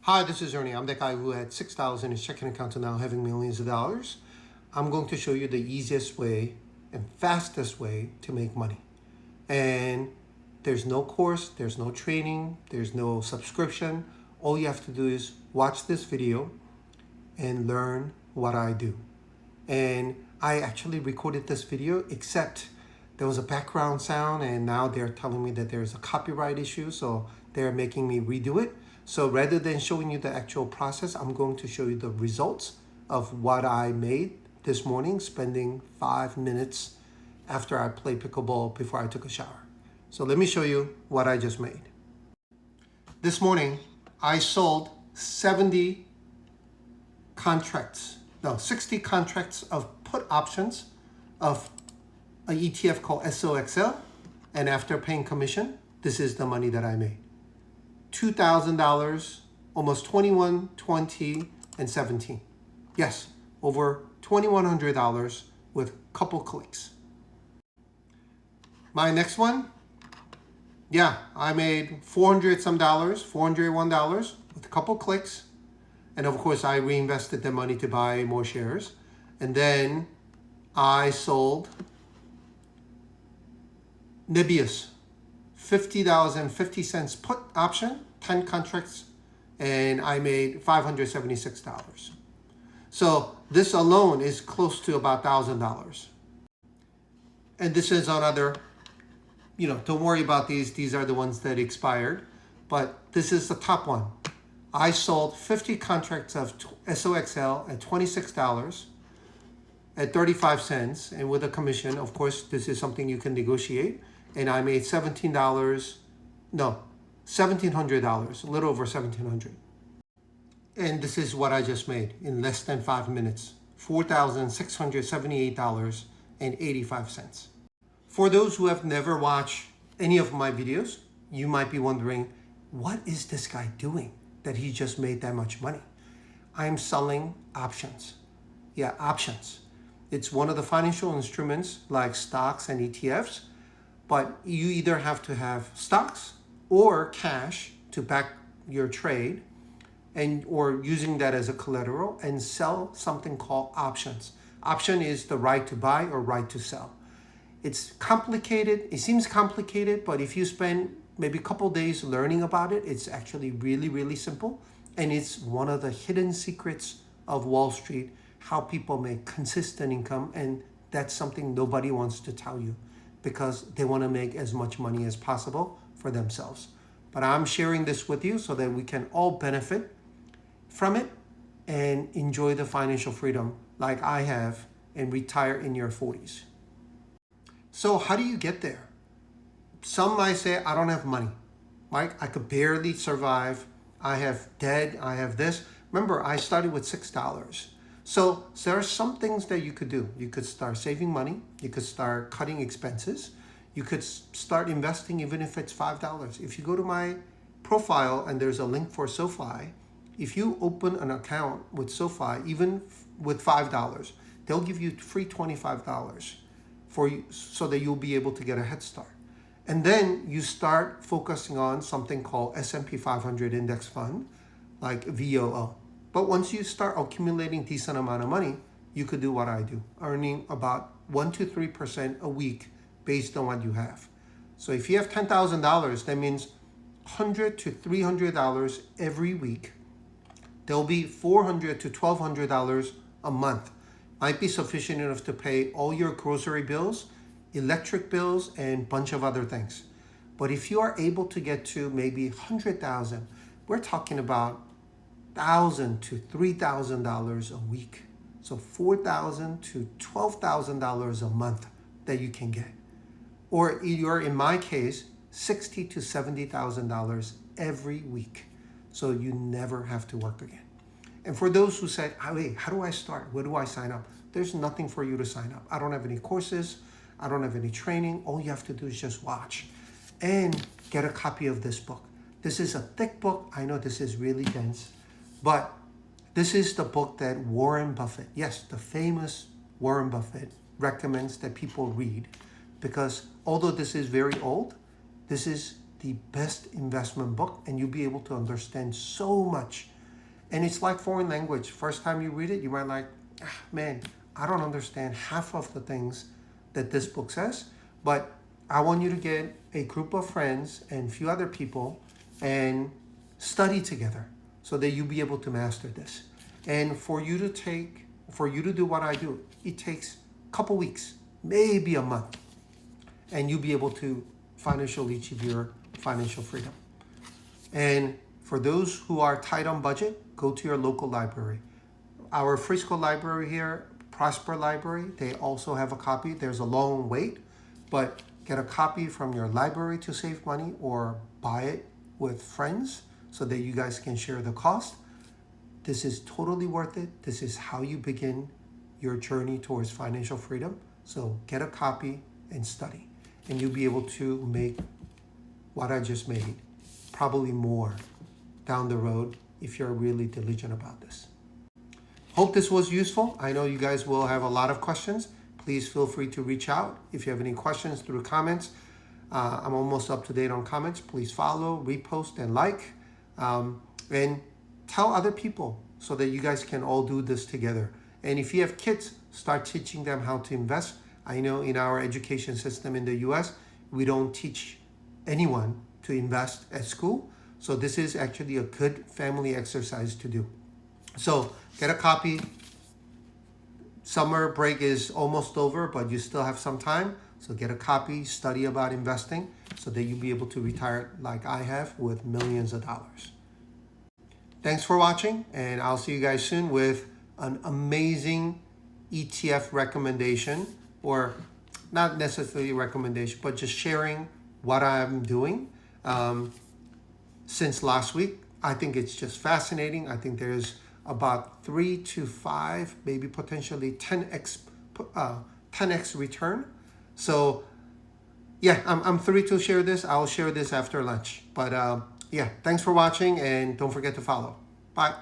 Hi, this is Ernie. I'm that guy who had $6 in his checking account to now having millions of dollars. I'm going to show you the easiest way and fastest way to make money. And there's no course, there's no training, there's no subscription. All you have to do is watch this video and learn what I do. And I actually recorded this video, except there was a background sound, and now they're telling me that there's a copyright issue, so they're making me redo it. So rather than showing you the actual process, I'm going to show you the results of what I made this morning, spending 5 minutes after I played pickleball before I took a shower. So let me show you what I just made. This morning, I sold 60 contracts of put options of an ETF called SOXL, and after paying commission, this is the money that I made. $2,000, almost 21, 20, and 17. Yes, over $2,100 with a couple clicks. My next one, I made $401 with a couple clicks. And of course, I reinvested the money to buy more shares. And then I sold Nebius, $50.50 put option, 10 contracts, and I made $576. So this alone is close to about $1,000. And this is another, don't worry about these. These are the ones that expired. But this is the top one. I sold 50 contracts of SOXL at $26 at 35 cents. And with a commission, of course, this is something you can negotiate. And I made $1,700, a little over $1,700. And this is what I just made in less than 5 minutes, $4,678.85. For those who have never watched any of my videos, you might be wondering, what is this guy doing that he just made that much money? I'm selling options. Yeah, options. It's one of the financial instruments like stocks and ETFs, but you either have to have stocks or cash to back your trade, or using that as a collateral, and sell something called options. Option is the right to buy or right to sell. It's complicated. It seems complicated, but if you spend maybe a couple days learning about it, it's actually really, really simple. And it's one of the hidden secrets of Wall Street, how people make consistent income. And that's something nobody wants to tell you because they want to make as much money as possible for themselves. But I'm sharing this with you so that we can all benefit from it and enjoy the financial freedom like I have and retire in your 40s. So how do you get there? Some might say, I don't have money. Mike, I could barely survive. I have debt, I have this. Remember, I started with $6. So there are some things that you could do. You could start saving money. You could start cutting expenses. You could start investing even if it's $5. If you go to my profile and there's a link for SoFi, if you open an account with SoFi, even with $5, they'll give you free $25 for you so that you'll be able to get a head start. And then you start focusing on something called S&P 500 index fund, like VOO. But once you start accumulating decent amount of money, you could do what I do, earning about 1 to 3% a week based on what you have. So if you have $10,000, that means $100 to $300 every week. There'll be $400 to $1,200 a month. Might be sufficient enough to pay all your grocery bills, electric bills, and a bunch of other things. But if you are able to get to maybe $100,000, we're talking about $1,000 to $3,000 a week. So $4,000 to $12,000 a month that you can get. Or you're, in my case, $60,000 to $70,000 every week. So you never have to work again. And for those who said, hey, how do I start? Where do I sign up? There's nothing for you to sign up. I don't have any courses. I don't have any training. All you have to do is just watch and get a copy of this book. This is a thick book. I know this is really dense, but this is the book that Warren Buffett, yes, the famous Warren Buffett, recommends that people read, because although this is very old, this is the best investment book, and you'll be able to understand so much And it's like foreign language. First time you read it, you might like, man, I don't understand half of the things that this book says. But I want you to get a group of friends and a few other people and study together so that you'll be able to master this. And for you to do what I do, it takes a couple weeks, maybe a month, and you'll be able to financially achieve your financial freedom. And for those who are tight on budget, go to your local library. Our Frisco library here, Prosper Library, they also have a copy. There's a long wait, but get a copy from your library to save money or buy it with friends so that you guys can share the cost. This is totally worth it. This is how you begin your journey towards financial freedom. So get a copy and study, and you'll be able to make what I just made, probably more down the road if you're really diligent about this. Hope this was useful. I know you guys will have a lot of questions. Please feel free to reach out if you have any questions through comments. I'm almost up to date on comments. Please follow, repost, and like. And tell other people so that you guys can all do this together. And if you have kids, start teaching them how to invest. I know in our education system in the US, we don't teach anyone to invest at school. So this is actually a good family exercise to do. So get a copy. Summer break is almost over, but you still have some time. So get a copy, study about investing so that you'll be able to retire like I have with millions of dollars. Thanks for watching, and I'll see you guys soon with an amazing ETF recommendation, or not necessarily recommendation, but just sharing what I'm doing since last week. I think it's just fascinating. I think there's about 3 to 5, maybe potentially 10x return. So yeah, I'm thrilled to share this. I'll share this after lunch. But yeah, thanks for watching, and don't forget to follow. Bye.